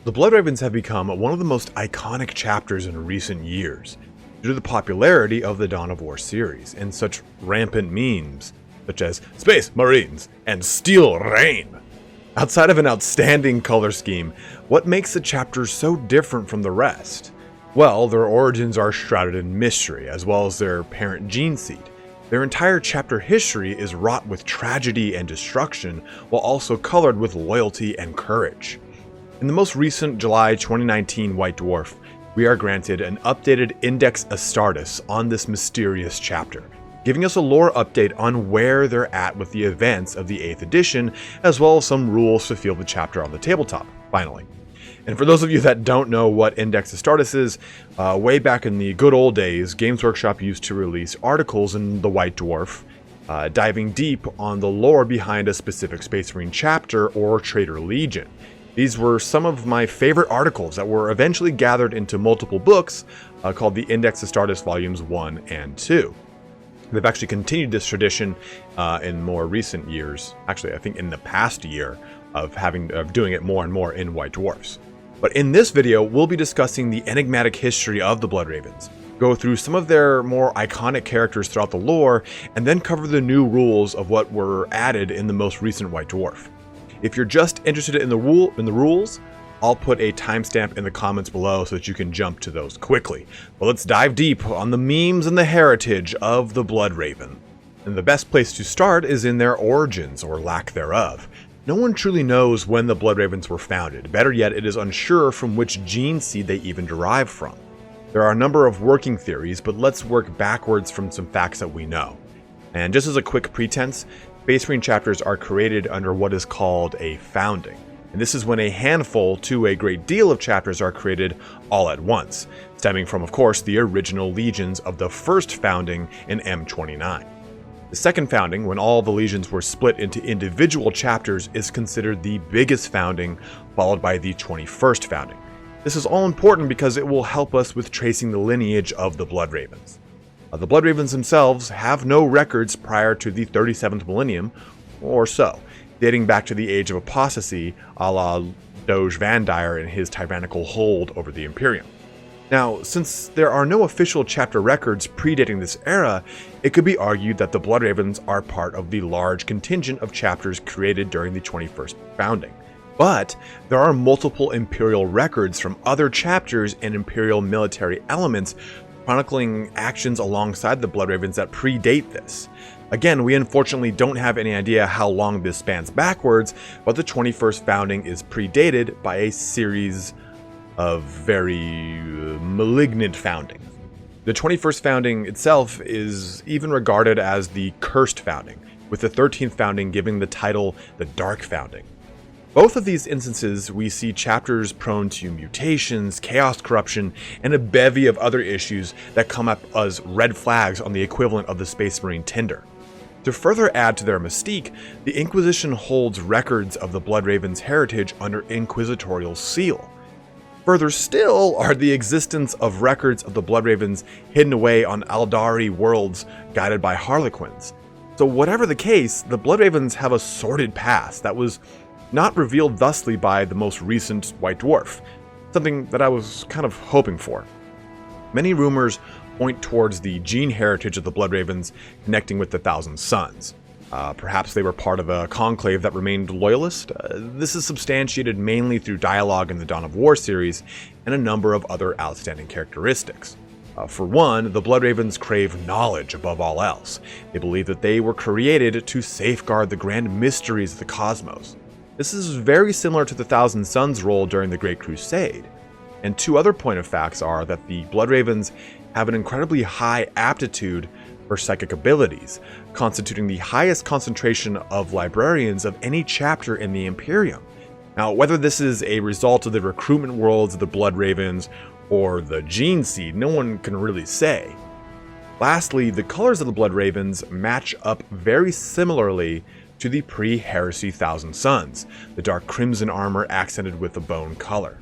The Blood Ravens have become one of the most iconic chapters in recent years, due to the popularity of the Dawn of War series, and such rampant memes, such as Space Marines and Steel Rain. Outside of an outstanding color scheme, what makes the chapters so different from the rest? Well, their origins are shrouded in mystery, as well as their parent gene seed. Their entire chapter history is wrought with tragedy and destruction, while also colored with loyalty and courage. In the most recent July 2019 White Dwarf, we are granted an updated Index Astartes on this mysterious chapter, giving us a lore update on where they're at with the events of the 8th edition, as well as some rules to field the chapter on the tabletop, finally. And for those of you that don't know what Index Astartes is, way back in the good old days, Games Workshop used to release articles in the White Dwarf, diving deep on the lore behind a specific Space Marine chapter or Traitor Legion. These were some of my favorite articles that were eventually gathered into multiple books called the Index Astartes Volumes 1 and 2. They've actually continued this tradition in more recent years, actually I think in the past year, of doing it more and more in White Dwarfs. But in this video, we'll be discussing the enigmatic history of the Blood Ravens, go through some of their more iconic characters throughout the lore, and then cover the new rules of what were added in the most recent White Dwarf. If you're just interested in the rules, I'll put a timestamp in the comments below so that you can jump to those quickly. But let's dive deep on the memes and the heritage of the Blood Raven. And the best place to start is in their origins, or lack thereof. No one truly knows when the Blood Ravens were founded. Better yet, it is unsure from which gene seed they even derive from. There are a number of working theories, but let's work backwards from some facts that we know. And just as a quick pretense, Space Marine chapters are created under what is called a founding. And this is when a handful to a great deal of chapters are created all at once, stemming from, of course, the original legions of the first founding in M29. The second founding, when all the legions were split into individual chapters, is considered the biggest founding, followed by the 21st founding. This is all important because it will help us with tracing the lineage of the Blood Ravens. The Blood Ravens themselves have no records prior to the 37th millennium, or so, dating back to the Age of Apostasy, a la Doge Vandire and his tyrannical hold over the Imperium. Now, since there are no official chapter records predating this era, it could be argued that the Blood Ravens are part of the large contingent of chapters created during the 21st founding. But there are multiple Imperial records from other chapters and Imperial military elements chronicling actions alongside the Blood Ravens that predate this. Again, we unfortunately don't have any idea how long this spans backwards, but the 21st founding is predated by a series of very malignant foundings. The 21st founding itself is even regarded as the cursed founding, with the 13th founding giving the title the Dark Founding. Both of these instances, we see chapters prone to mutations, chaos, corruption, and a bevy of other issues that come up as red flags on the equivalent of the Space Marine tinder. To further add to their mystique, the Inquisition holds records of the Blood Ravens' heritage under inquisitorial seal. Further still are the existence of records of the Blood Ravens hidden away on Aldari worlds guided by Harlequins. So whatever the case, the Blood Ravens have a sordid past that was not revealed thusly by the most recent White Dwarf, something that I was kind of hoping for. Many rumors point towards the gene heritage of the Blood Ravens connecting with the Thousand Sons. Perhaps they were part of a conclave that remained loyalist. This is substantiated mainly through dialogue in the Dawn of War series and a number of other outstanding characteristics. For one, the Blood Ravens crave knowledge above all else. They believe that they were created to safeguard the grand mysteries of the cosmos. This is very similar to the Thousand Sons' role during the Great Crusade. And two other point of facts are that the Blood Ravens have an incredibly high aptitude for psychic abilities, constituting the highest concentration of librarians of any chapter in the Imperium. Now, whether this is a result of the recruitment worlds of the Blood Ravens or the gene seed, no one can really say. Lastly, the colors of the Blood Ravens match up very similarly to the pre-heresy Thousand Sons, the dark crimson armor accented with a bone color.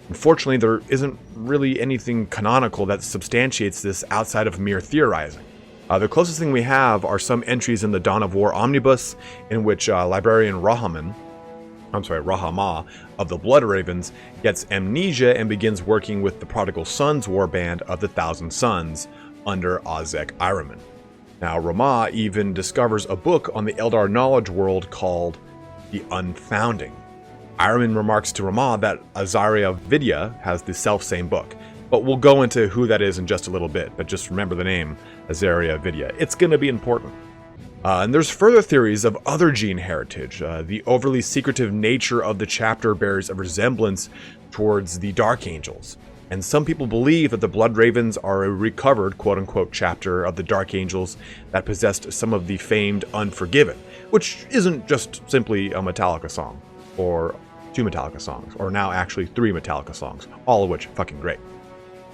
Unfortunately, there isn't really anything canonical that substantiates this outside of mere theorizing. The closest thing we have are some entries in the Dawn of War Omnibus, in which librarian Rohaman Rahama of the Blood Ravens, gets amnesia and begins working with the Prodigal Sons warband of the Thousand Sons under Ozek Iraman. Now, Rama even discovers a book on the Eldar knowledge world called the Unfounding. Iraman remarks to Rama that Azaria Vidya has the self-same book, but we'll go into who that is in just a little bit, but just remember the name Azaria Vidya. It's going to be important. And there's further theories of other gene heritage. The overly secretive nature of the chapter bears a resemblance towards the Dark Angels. And some people believe that the Blood Ravens are a recovered, quote-unquote, chapter of the Dark Angels that possessed some of the famed Unforgiven, which isn't just simply a Metallica song, or 2 Metallica songs, or now actually 3 Metallica songs, all of which are fucking great.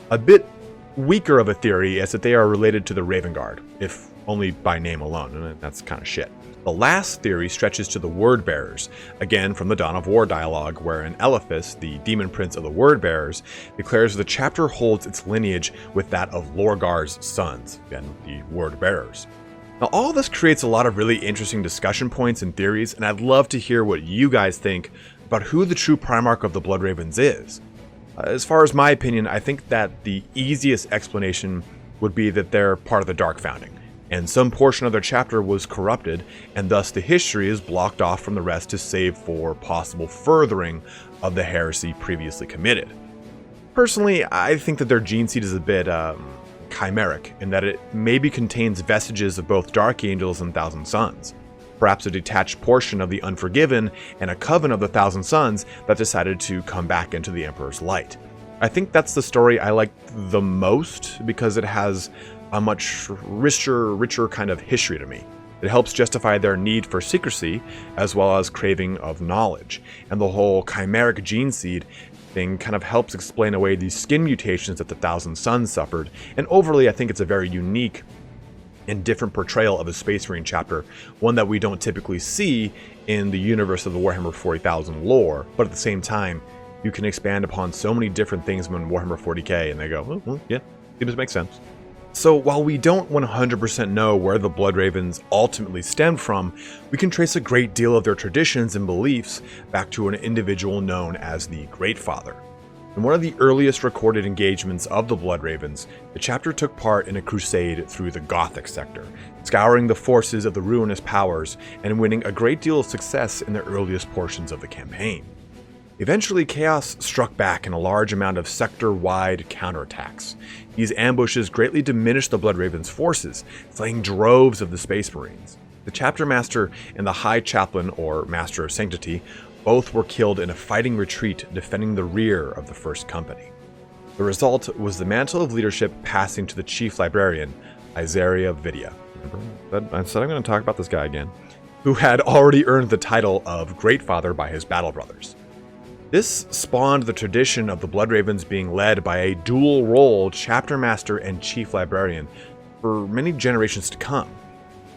A bit weaker of a theory is that they are related to the Raven Guard, if only by name alone, and that's kind of shit. The last theory stretches to the Word Bearers, again from the Dawn of War dialogue, wherein Elephas, the demon prince of the Word Bearers, declares the chapter holds its lineage with that of Lorgar's sons, again, the Word Bearers. Now, all this creates a lot of really interesting discussion points and theories, and I'd love to hear what you guys think about who the true Primarch of the Blood Ravens is. As far as my opinion, I think that the easiest explanation would be that they're part of the Dark Founding, and some portion of their chapter was corrupted, and thus the history is blocked off from the rest to save for possible furthering of the heresy previously committed. Personally, I think that their gene seed is a bit chimeric, in that it maybe contains vestiges of both Dark Angels and Thousand Sons. Perhaps a detached portion of the Unforgiven and a coven of the Thousand Sons that decided to come back into the Emperor's light. I think that's the story I like the most because it has a much richer kind of history to me. It helps justify their need for secrecy as well as craving of knowledge. And the whole chimeric gene seed thing kind of helps explain away these skin mutations that the Thousand Sons suffered. And overly, I think it's a very unique and different portrayal of a Space Marine chapter, one that we don't typically see in the universe of the Warhammer 40,000 lore, but at the same time, you can expand upon so many different things in Warhammer 40k, and they go, oh, yeah, seems to make sense. So while we don't 100% know where the Blood Ravens ultimately stemmed from, we can trace a great deal of their traditions and beliefs back to an individual known as the Great Father. In one of the earliest recorded engagements of the Blood Ravens, the chapter took part in a crusade through the Gothic sector, scouring the forces of the ruinous powers and winning a great deal of success in the earliest portions of the campaign. Eventually, chaos struck back in a large amount of sector-wide counterattacks. These ambushes greatly diminished the Blood Ravens' forces, slaying droves of the Space Marines. The Chapter Master and the High Chaplain, or Master of Sanctity, both were killed in a fighting retreat defending the rear of the First Company. The result was the mantle of leadership passing to the Chief Librarian, Azaria Vidya. Remember? I said I'm going to talk about this guy again, who had already earned the title of Great Father by his battle brothers. This spawned the tradition of the Blood Ravens being led by a dual-role Chapter Master and Chief Librarian for many generations to come.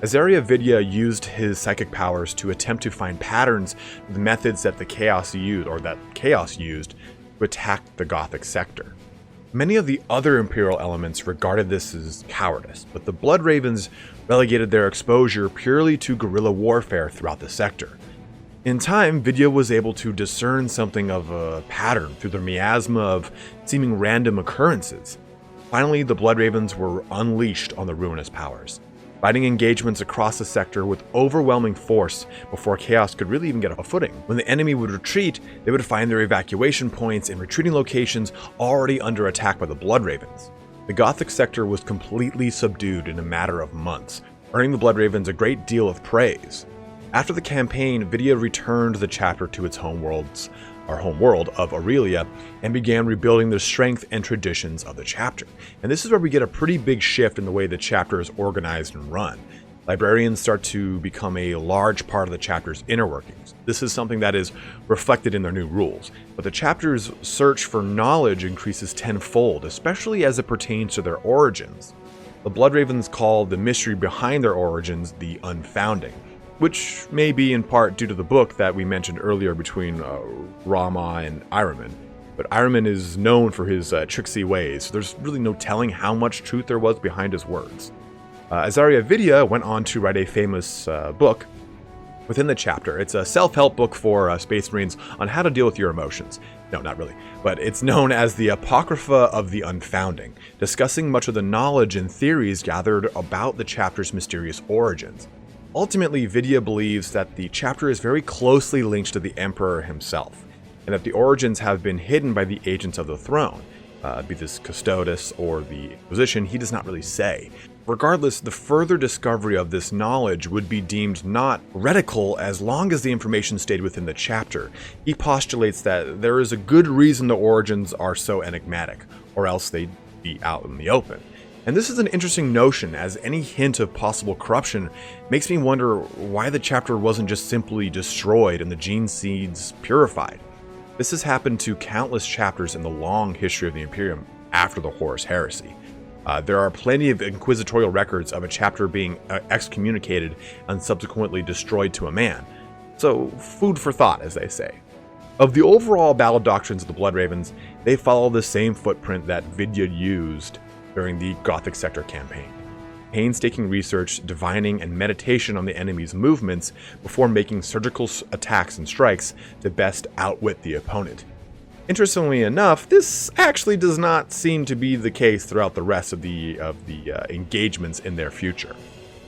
Azaria Vidya used his psychic powers to attempt to find patterns in the methods that Chaos used to attack the Gothic sector. Many of the other Imperial elements regarded this as cowardice, but the Blood Ravens relegated their exposure purely to guerrilla warfare throughout the sector. In time, Vidya was able to discern something of a pattern through the miasma of seeming random occurrences. Finally, the Blood Ravens were unleashed on the ruinous powers, fighting engagements across the sector with overwhelming force before chaos could really even get a footing. When the enemy would retreat, they would find their evacuation points and retreating locations already under attack by the Blood Ravens. The Gothic sector was completely subdued in a matter of months, earning the Blood Ravens a great deal of praise. After the campaign, Vidya returned the chapter to its home world of Aurelia and began rebuilding the strength and traditions of the chapter. And this is where we get a pretty big shift in the way the chapter is organized and run. Librarians start to become a large part of the chapter's inner workings. This is something that is reflected in their new rules, but the chapter's search for knowledge increases tenfold, especially as it pertains to their origins. The Blood Ravens call the mystery behind their origins the Unfounding, which may be in part due to the book that we mentioned earlier between Rama and Iraman. But Iraman is known for his tricksy ways, so there's really no telling how much truth there was behind his words. Azaria Vidya went on to write a famous book, within the chapter. It's a self-help book for Space Marines on how to deal with your emotions. No, not really. But it's known as the Apocrypha of the Unfounding, discussing much of the knowledge and theories gathered about the chapter's mysterious origins. Ultimately, EVGA believes that the chapter is very closely linked to the Emperor himself, and that the origins have been hidden by the agents of the throne. Be this Custodes or the Inquisition, he does not really say. Regardless, the further discovery of this knowledge would be deemed not heretical as long as the information stayed within the chapter. He postulates that there is a good reason the origins are so enigmatic, or else they'd be out in the open. And this is an interesting notion, as any hint of possible corruption makes me wonder why the chapter wasn't just simply destroyed and the gene seeds purified. This has happened to countless chapters in the long history of the Imperium after the Horus Heresy. There are plenty of inquisitorial records of a chapter being excommunicated and subsequently destroyed to a man. So, food for thought, as they say. Of the overall battle doctrines of the Blood Ravens, they follow the same footprint that EVGA used during the Gothic Sector campaign. Painstaking research, divining, and meditation on the enemy's movements before making surgical attacks and strikes to best outwit the opponent. Interestingly enough, this actually does not seem to be the case throughout the rest of the engagements in their future.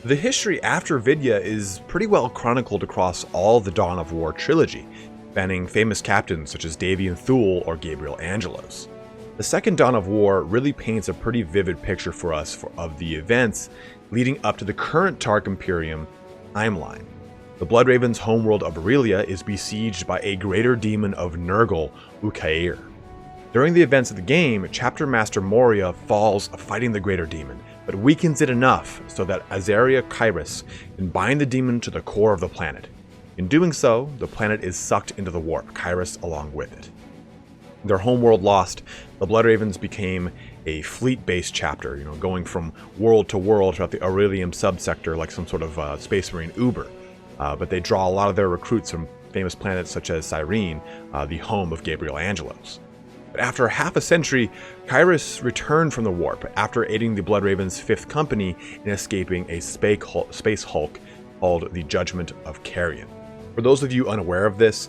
The history after EVGA is pretty well chronicled across all the Dawn of War trilogy, spanning famous captains such as Davian Thule or Gabriel Angelos. The second Dawn of War really paints a pretty vivid picture for us of the events leading up to the current Tark Imperium timeline. The Blood Raven's homeworld of Aurelia is besieged by a greater demon of Nurgle, Ulcair. During the events of the game, Chapter Master Moria falls fighting the greater demon, but weakens it enough so that Azaria Kyrus can bind the demon to the core of the planet. In doing so, the planet is sucked into the warp, Kyrus along with it. Their homeworld lost, the Blood Ravens became a fleet-based chapter, going from world to world throughout the Aurelium subsector like some sort of Space Marine Uber. But they draw a lot of their recruits from famous planets such as Cyrene, the home of Gabriel Angelos. But after half a century, Kyrus returned from the warp after aiding the Blood Raven's 5th Company in escaping a space hulk called the Judgment of Carrion. For those of you unaware of this,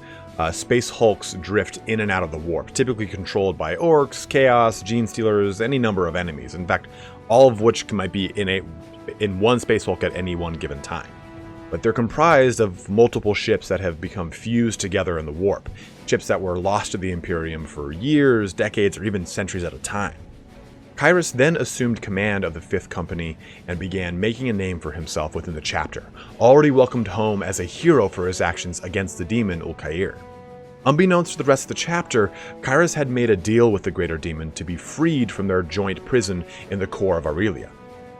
space hulks drift in and out of the warp, typically controlled by orcs, chaos, gene stealers, any number of enemies. In fact, all of which might be in one space hulk at any one given time. But they're comprised of multiple ships that have become fused together in the warp, ships that were lost to the Imperium for years, decades, or even centuries at a time. Kyrus then assumed command of the 5th Company and began making a name for himself within the chapter, already welcomed home as a hero for his actions against the demon Ulcair. Unbeknownst to the rest of the chapter, Kyrus had made a deal with the Greater Demon to be freed from their joint prison in the core of Aurelia.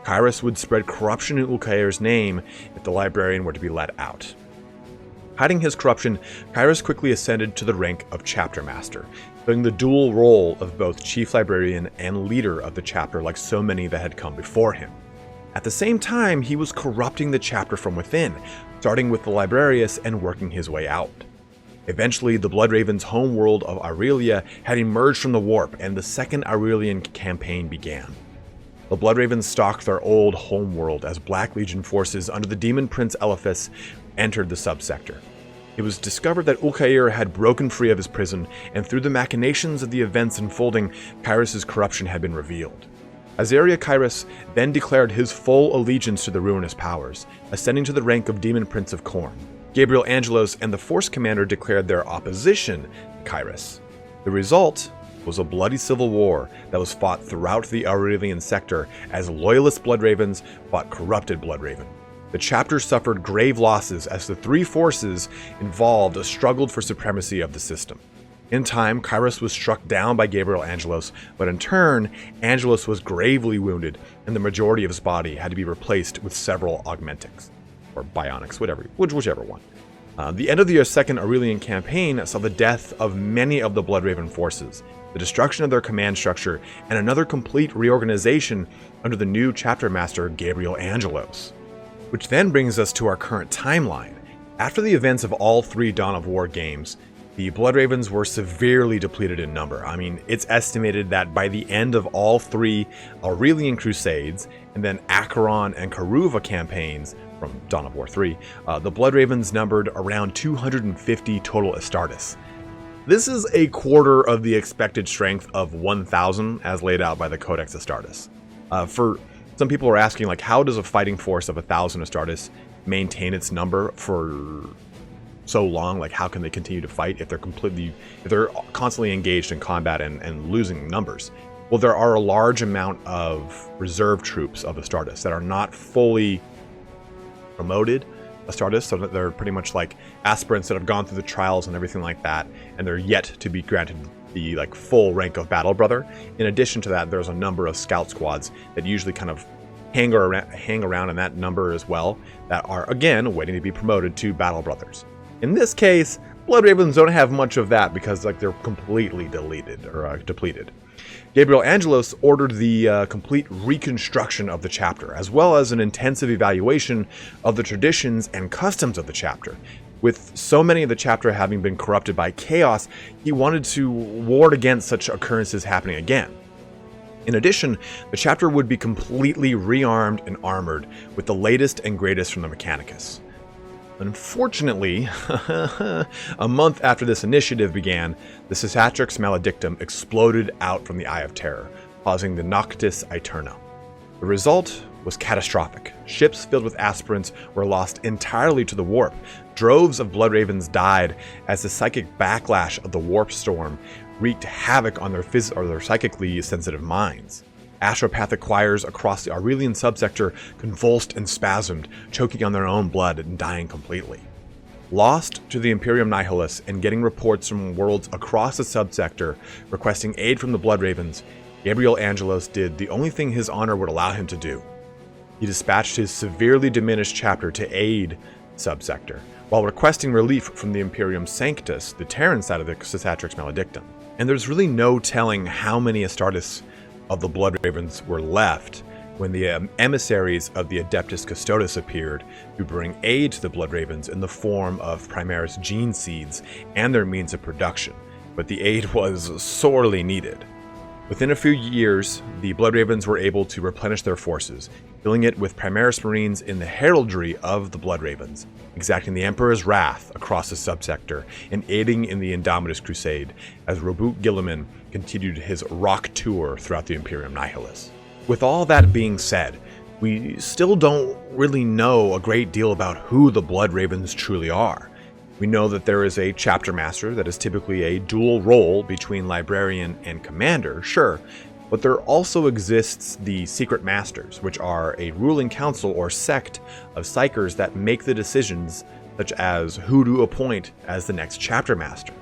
Kyrus would spread corruption in Ulcair's name if the librarian were to be let out. Hiding his corruption, Kyrus quickly ascended to the rank of Chapter Master, filling the dual role of both Chief Librarian and leader of the chapter like so many that had come before him. At the same time, he was corrupting the chapter from within, starting with the Librarius and working his way out. Eventually, the Blood Raven's homeworld of Aurelia had emerged from the warp, and the Second Aurelian campaign began. The Blood Ravens stalked their old homeworld as Black Legion forces under the Demon Prince Eliphas entered the subsector. It was discovered that Ulcair had broken free of his prison, and through the machinations of the events unfolding, Kyrus' corruption had been revealed. Azaria Kyrus then declared his full allegiance to the ruinous powers, ascending to the rank of Demon Prince of Khorne. Gabriel Angelos and the Force Commander declared their opposition to Kyrus. The result was a bloody civil war that was fought throughout the Aurelian sector as loyalist Blood Ravens fought corrupted Blood Raven. The chapter suffered grave losses as the three forces involved struggled for supremacy of the system. In time, Kyrus was struck down by Gabriel Angelos, but in turn, Angelos was gravely wounded, and the majority of his body had to be replaced with several augmentics, or bionics, whichever one. The end of the Second Aurelian campaign saw the death of many of the Blood Raven forces, the destruction of their command structure, and another complete reorganization under the new chapter master Gabriel Angelos. Which then brings us to our current timeline. After the events of all three Dawn of War games, the Blood Ravens were severely depleted in number. I mean, it's estimated that by the end of all three Aurelian Crusades, and then Acheron and Karuva campaigns, from Dawn of War 3, the Blood Ravens numbered around 250 total Astartes. This is a quarter of the expected strength of 1,000 as laid out by the Codex Astartes. For some people are asking, like, how does a fighting force of 1,000 Astartes maintain its number for so long? Like, how can they continue to fight if they're constantly engaged in combat and losing numbers? Well, there are a large amount of reserve troops of Astartes that are not fully promoted Astartes, so that they're pretty much like aspirants that have gone through the trials and everything like that, and they're yet to be granted the like full rank of battle brother. In addition to that, there's a number of scout squads that usually kind of hang around in that number as well, that are again waiting to be promoted to battle brothers. In this case, Blood Ravens don't have much of that because like they're completely depleted. Gabriel Angelos ordered the complete reconstruction of the chapter, as well as an intensive evaluation of the traditions and customs of the chapter. With so many of the chapter having been corrupted by chaos, he wanted to ward against such occurrences happening again. In addition, the chapter would be completely rearmed and armored with the latest and greatest from the Mechanicus. Unfortunately, a month after this initiative began, the Cicatrix Maledictum exploded out from the Eye of Terror, causing the Noctis Aeterna. The result was catastrophic. Ships filled with aspirants were lost entirely to the warp. Droves of Blood Ravens died as the psychic backlash of the warp storm wreaked havoc on their psychically sensitive minds. Astropathic choirs across the Aurelian subsector convulsed and spasmed, choking on their own blood and dying completely. Lost to the Imperium Nihilus and getting reports from worlds across the subsector requesting aid from the Blood Ravens, Gabriel Angelos did the only thing his honor would allow him to do. He dispatched his severely diminished chapter to aid subsector, while requesting relief from the Imperium Sanctus, the Terran side of the Cicatrix Maledictum. And there's really no telling how many Astartes of the Blood Ravens were left when the emissaries of the Adeptus Custodes appeared to bring aid to the Blood Ravens in the form of Primaris gene seeds and their means of production, but the aid was sorely needed. Within a few years, the Blood Ravens were able to replenish their forces, filling it with Primaris Marines in the heraldry of the Blood Ravens, exacting the Emperor's wrath across the subsector and aiding in the Indomitus Crusade as Robert Guilliman continued his rock tour throughout the Imperium Nihilus. With all that being said, we still don't really know a great deal about who the Blood Ravens truly are. We know that there is a chapter master that is typically a dual role between librarian and commander, sure, but there also exists the secret masters, which are a ruling council or sect of psychers that make the decisions, such as who to appoint as the next chapter master.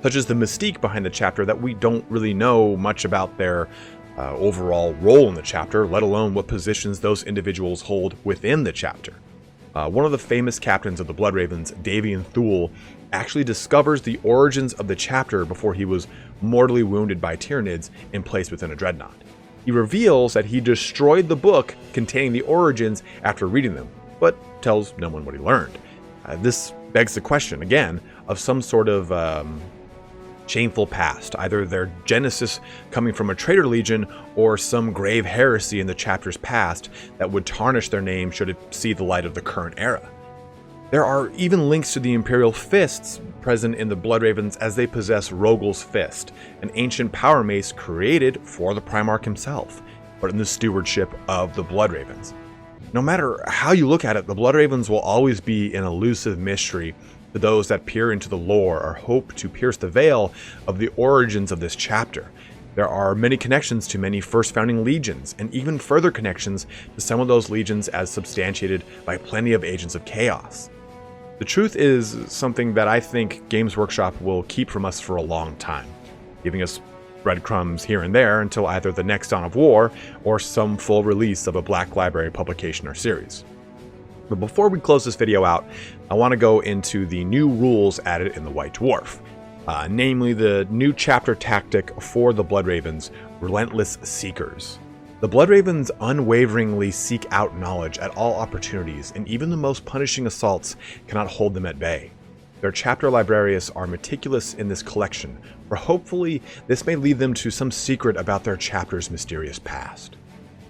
Such as the mystique behind the chapter that we don't really know much about their overall role in the chapter, let alone what positions those individuals hold within the chapter. One of the famous captains of the Blood Ravens, Davian Thule, actually discovers the origins of the chapter before he was mortally wounded by Tyranids and placed within a dreadnought. He reveals that he destroyed the book containing the origins after reading them, but tells no one what he learned. This begs the question, again, of some sort of shameful past, either their genesis coming from a traitor legion or some grave heresy in the chapter's past that would tarnish their name should it see the light of the current era. There are even links to the Imperial Fists present in the Blood Ravens, as they possess Rogal's Fist, an ancient power mace created for the Primarch himself, but in the stewardship of the Blood Ravens. No matter how you look at it, the Blood Ravens will always be an elusive mystery to those that peer into the lore or hope to pierce the veil of the origins of this chapter. There are many connections to many first founding legions, and even further connections to some of those legions as substantiated by plenty of agents of chaos. The truth is something that I think Games Workshop will keep from us for a long time, giving us breadcrumbs here and there until either the next Dawn of War or some full release of a Black Library publication or series. But before we close this video out, I want to go into the new rules added in the White Dwarf, namely the new chapter tactic for the Blood Ravens, Relentless Seekers. The Blood Ravens unwaveringly seek out knowledge at all opportunities, and even the most punishing assaults cannot hold them at bay. Their chapter librarians are meticulous in this collection, for hopefully this may lead them to some secret about their chapter's mysterious past.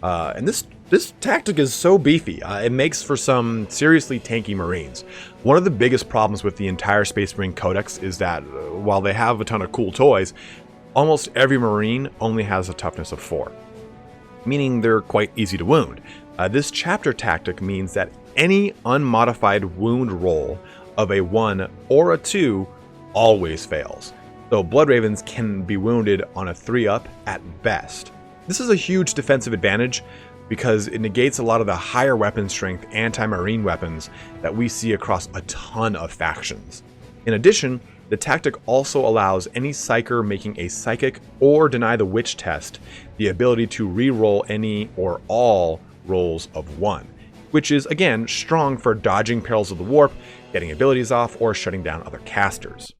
And this tactic is so beefy, it makes for some seriously tanky Marines. One of the biggest problems with the entire Space Marine Codex is that while they have a ton of cool toys, almost every Marine only has a toughness of 4, meaning they're quite easy to wound. This chapter tactic means that any unmodified wound roll of a 1 or a 2 always fails. So Blood Ravens can be wounded on a 3-up at best. This is a huge defensive advantage because it negates a lot of the higher weapon strength anti-marine weapons that we see across a ton of factions. In addition, the tactic also allows any psyker making a psychic or deny the witch test the ability to re-roll any or all rolls of 1, which is again strong for dodging perils of the warp, getting abilities off, or shutting down other casters.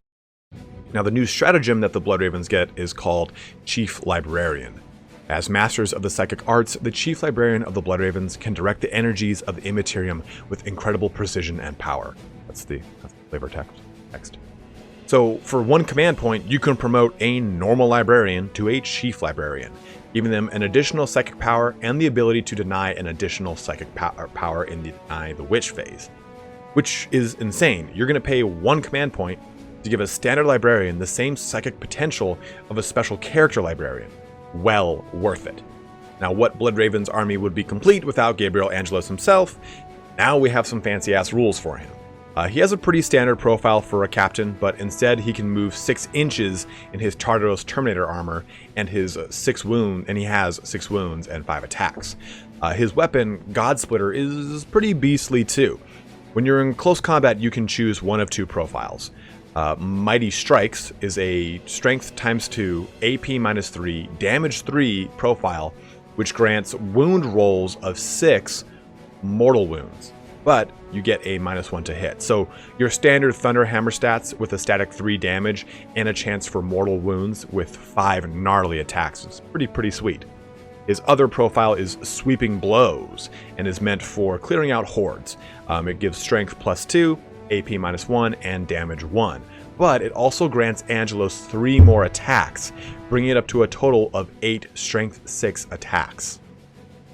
Now, the new stratagem that the Blood Ravens get is called Chief Librarian. As masters of the psychic arts, the Chief Librarian of the Blood Ravens can direct the energies of the Immaterium with incredible precision and power. That's the flavor text. So for 1 command point, you can promote a normal librarian to a Chief Librarian, giving them an additional psychic power and the ability to deny an additional psychic power in the Deny the Witch phase, which is insane. You're going to pay 1 command point to give a standard librarian the same psychic potential of a special character librarian. Well worth it. Now, what Blood Raven's army would be complete without Gabriel Angelos himself? Now we have some fancy ass rules for him. He has a pretty standard profile for a captain, but instead he can move 6 inches in his Tartaros Terminator armor and his 6 wound, and he has 6 wounds and 5 attacks. His weapon, God Splitter, is pretty beastly too. When you're in close combat, you can choose one of 2 profiles. Mighty Strikes is a strength ×2, AP -3, damage 3 profile, which grants wound rolls of 6 mortal wounds, but you get a -1 to hit. So your standard Thunder Hammer stats with a static 3 damage and a chance for mortal wounds with 5 gnarly attacks is pretty sweet. His other profile is Sweeping Blows and is meant for clearing out hordes. It gives strength +2, AP -1, and damage 1. But it also grants Angelos 3 more attacks, bringing it up to a total of 8 strength 6 attacks.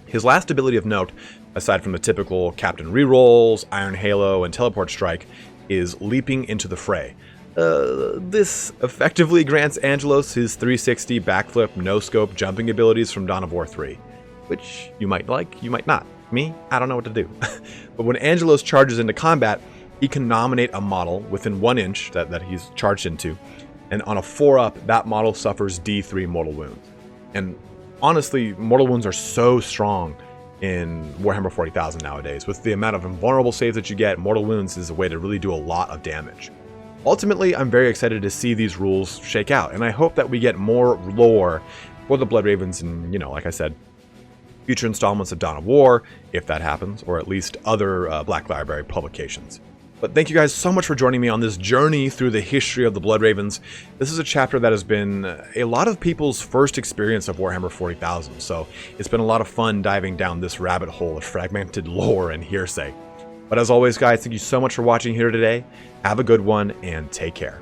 His last ability of note, aside from the typical Captain Rerolls, Iron Halo, and Teleport Strike, is Leaping into the Fray. This effectively grants Angelos his 360 backflip, no-scope jumping abilities from Dawn of War 3, which you might like, you might not. Me, I don't know what to do. But when Angelos charges into combat, he can nominate a model within 1 inch that he's charged into, and on a 4-up, that model suffers D3 mortal wounds. And honestly, mortal wounds are so strong in Warhammer 40,000 nowadays. With the amount of invulnerable saves that you get, mortal wounds is a way to really do a lot of damage. Ultimately, I'm very excited to see these rules shake out, and I hope that we get more lore for the Blood Ravens and, like I said, future installments of Dawn of War, if that happens, or at least other Black Library publications. But thank you guys so much for joining me on this journey through the history of the Blood Ravens. This is a chapter that has been a lot of people's first experience of Warhammer 40,000, so it's been a lot of fun diving down this rabbit hole of fragmented lore and hearsay. But as always, guys, thank you so much for watching here today. Have a good one, and take care.